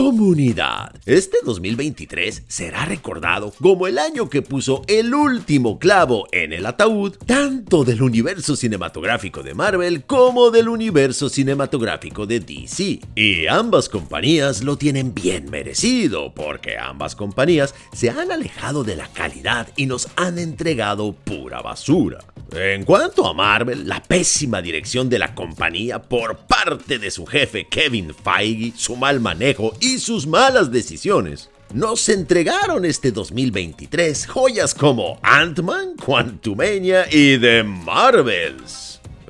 Comunidad, este 2023 será recordado como el año que puso el último clavo en el ataúd, tanto del universo cinematográfico de Marvel como del universo cinematográfico de DC. Y ambas compañías lo tienen bien merecido, porque ambas compañías se han alejado de la calidad y nos han entregado pura basura. En cuanto a Marvel, la pésima dirección de la compañía por parte de su jefe Kevin Feige, su mal manejo y sus malas decisiones, nos entregaron este 2023 joyas como Ant-Man, Quantumania y The Marvels.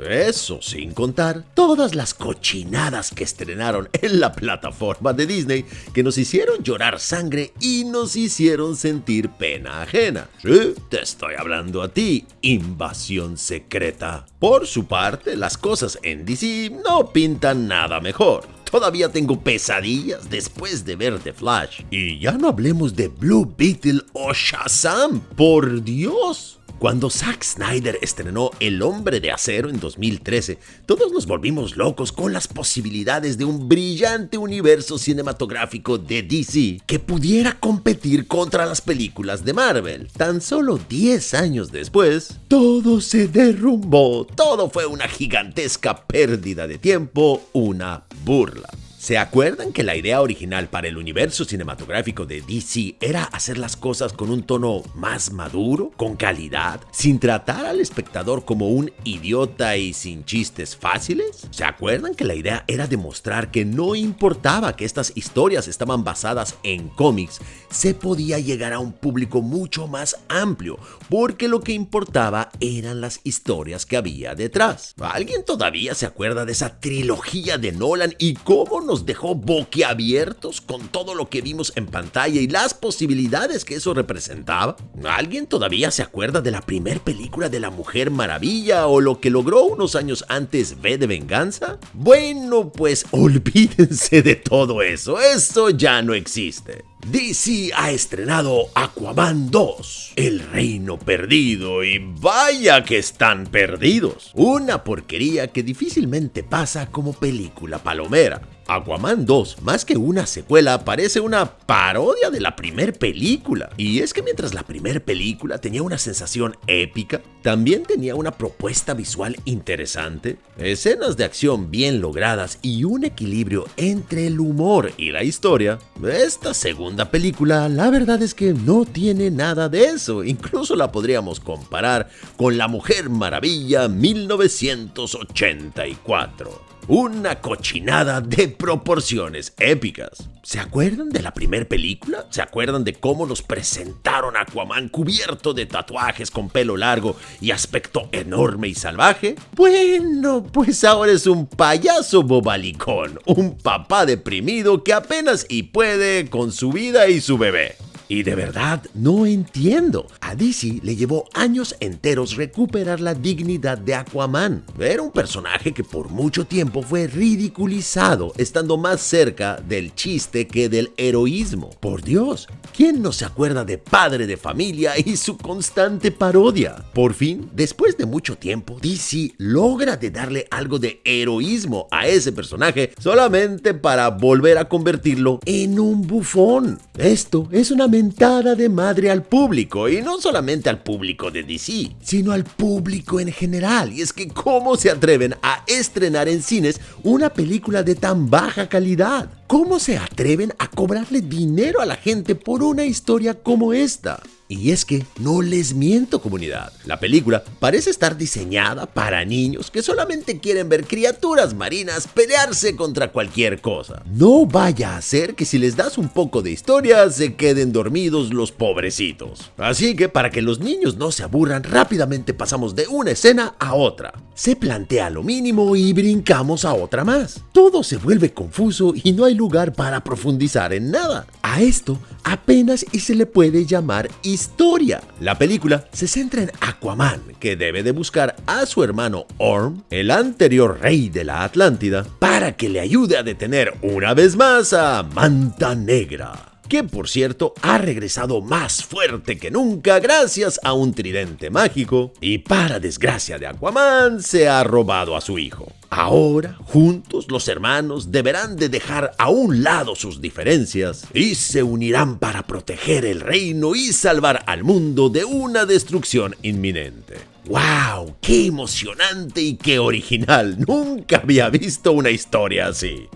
Eso sin contar todas las cochinadas que estrenaron en la plataforma de Disney que nos hicieron llorar sangre y nos hicieron sentir pena ajena. Sí, te estoy hablando a ti, Invasión Secreta. Por su parte, las cosas en DC no pintan nada mejor. Todavía tengo pesadillas después de ver The Flash. Y ya no hablemos de Blue Beetle o Shazam, por Dios. Cuando Zack Snyder estrenó El Hombre de Acero en 2013, todos nos volvimos locos con las posibilidades de un brillante universo cinematográfico de DC que pudiera competir contra las películas de Marvel. Tan solo 10 años después, todo se derrumbó. Todo fue una gigantesca pérdida de tiempo, una burla. ¿Se acuerdan que la idea original para el universo cinematográfico de DC era hacer las cosas con un tono más maduro, con calidad, sin tratar al espectador como un idiota y sin chistes fáciles? ¿Se acuerdan que la idea era demostrar que no importaba que estas historias estaban basadas en cómics, se podía llegar a un público mucho más amplio, porque lo que importaba eran las historias que había detrás? ¿Alguien todavía se acuerda de esa trilogía de Nolan y cómo nos dejó boquiabiertos con todo lo que vimos en pantalla y las posibilidades que eso representaba? ¿Alguien todavía se acuerda de la primer película de la Mujer Maravilla o lo que logró unos años antes V de Venganza? Bueno, pues olvídense de todo eso ya no existe. DC ha estrenado Aquaman 2, El Reino Perdido, y vaya que están perdidos. Una porquería que difícilmente pasa como película palomera. Aquaman 2, más que una secuela, parece una parodia de la primer película. Y es que mientras la primer película tenía una sensación épica, también tenía una propuesta visual interesante, escenas de acción bien logradas y un equilibrio entre el humor y la historia. Esta segunda película, la verdad es que no tiene nada de eso. Incluso la podríamos comparar con La Mujer Maravilla 1984. Una cochinada de proporciones épicas. ¿Se acuerdan de la primer película? ¿Se acuerdan de cómo nos presentaron a Aquaman cubierto de tatuajes con pelo largo y aspecto enorme y salvaje? Bueno, pues ahora es un payaso bobalicón, un papá deprimido que apenas y puede con su vida y su bebé. Y de verdad no entiendo. A DC le llevó años enteros recuperar la dignidad de Aquaman. Era un personaje que por mucho tiempo fue ridiculizado, estando más cerca del chiste que del heroísmo. Por Dios, ¿quién no se acuerda de Padre de Familia y su constante parodia? Por fin, después de mucho tiempo, DC logra de darle algo de heroísmo a ese personaje solamente para volver a convertirlo en un bufón. Esto es una mentada de madre al público, y no solamente al público de DC, sino al público en general. Y es que ¿cómo se atreven a estrenar en cines una película de tan baja calidad? ¿Cómo se atreven a cobrarle dinero a la gente por una historia como esta? Y es que no les miento, comunidad. La película parece estar diseñada para niños que solamente quieren ver criaturas marinas pelearse contra cualquier cosa. No vaya a ser que si les das un poco de historia se queden dormidos los pobrecitos. Así que para que los niños no se aburran, rápidamente pasamos de una escena a otra. Se plantea lo mínimo y brincamos a otra más. Todo se vuelve confuso y no hay lugar para profundizar en nada. A esto apenas y se le puede llamar historia. La película se centra en Aquaman, que debe de buscar a su hermano Orm, el anterior rey de la Atlántida, para que le ayude a detener una vez más a Manta Negra, que por cierto ha regresado más fuerte que nunca gracias a un tridente mágico y para desgracia de Aquaman se ha robado a su hijo. Ahora, juntos, los hermanos deberán de dejar a un lado sus diferencias y se unirán para proteger el reino y salvar al mundo de una destrucción inminente. ¡Wow! ¡Qué emocionante y qué original! Nunca había visto una historia así.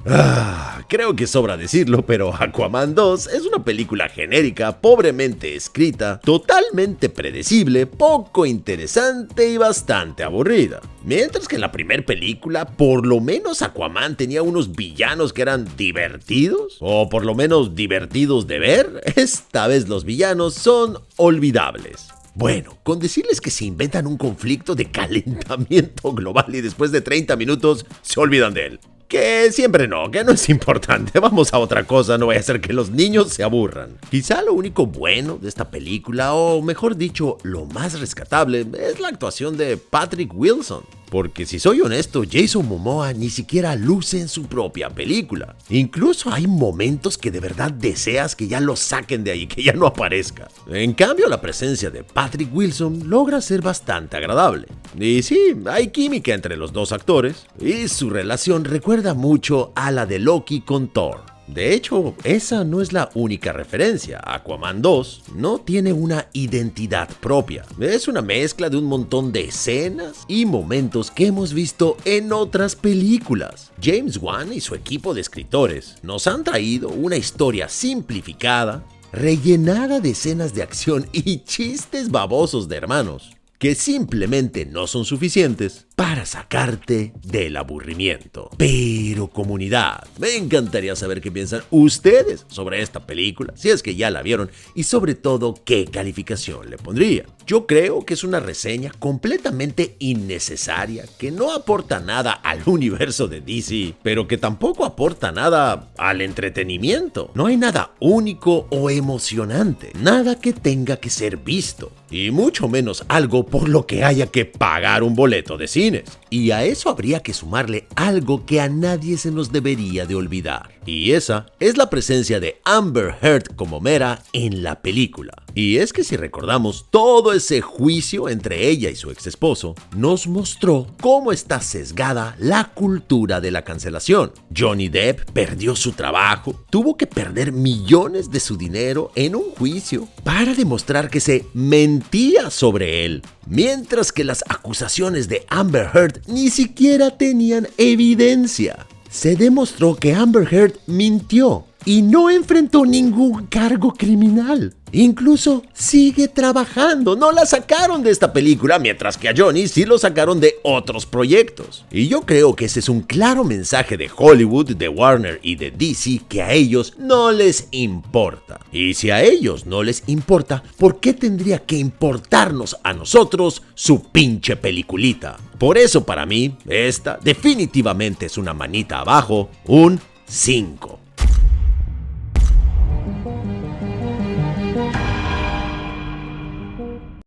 Creo que sobra decirlo, pero Aquaman 2 es una película genérica, pobremente escrita, totalmente predecible, poco interesante y bastante aburrida. Mientras que en la primera película, por lo menos Aquaman tenía unos villanos que eran divertidos, o por lo menos divertidos de ver, esta vez los villanos son olvidables. Bueno, con decirles que se inventan un conflicto de calentamiento global y después de 30 minutos se olvidan de él. Que siempre no, que no es importante. Vamos a otra cosa, no vaya a ser que los niños se aburran. Quizá lo único bueno de esta película, o mejor dicho, lo más rescatable, es la actuación de Patrick Wilson. Porque si soy honesto, Jason Momoa ni siquiera luce en su propia película. Incluso hay momentos que de verdad deseas que ya lo saquen de ahí, que ya no aparezca. En cambio, la presencia de Patrick Wilson logra ser bastante agradable. Y sí, hay química entre los dos actores, y su relación recuerda mucho a la de Loki con Thor. De hecho, esa no es la única referencia. Aquaman 2 no tiene una identidad propia. Es una mezcla de un montón de escenas y momentos que hemos visto en otras películas. James Wan y su equipo de escritores nos han traído una historia simplificada, rellenada de escenas de acción y chistes babosos de hermanos, que simplemente no son suficientes para sacarte del aburrimiento. Pero comunidad, me encantaría saber qué piensan ustedes sobre esta película, si es que ya la vieron, y sobre todo qué calificación le pondría. Yo creo que es una reseña completamente innecesaria, que no aporta nada al universo de DC, pero que tampoco aporta nada al entretenimiento. No hay nada único o emocionante, nada que tenga que ser visto, y mucho menos algo por lo que haya que pagar un boleto de cines. Y a eso habría que sumarle algo que a nadie se nos debería de olvidar. Y esa es la presencia de Amber Heard como Mera en la película. Y es que si recordamos, todo ese juicio entre ella y su ex esposo nos mostró cómo está sesgada la cultura de la cancelación. Johnny Depp perdió su trabajo, tuvo que perder millones de su dinero en un juicio para demostrar que se mentía sobre él, mientras que las acusaciones de Amber Heard ni siquiera tenían evidencia. Se demostró que Amber Heard mintió y no enfrentó ningún cargo criminal. Incluso sigue trabajando, no la sacaron de esta película, mientras que a Johnny sí lo sacaron de otros proyectos. Y yo creo que ese es un claro mensaje de Hollywood, de Warner y de DC, que a ellos no les importa. Y si a ellos no les importa, ¿por qué tendría que importarnos a nosotros su pinche peliculita? Por eso para mí, esta definitivamente es una manita abajo, un 5.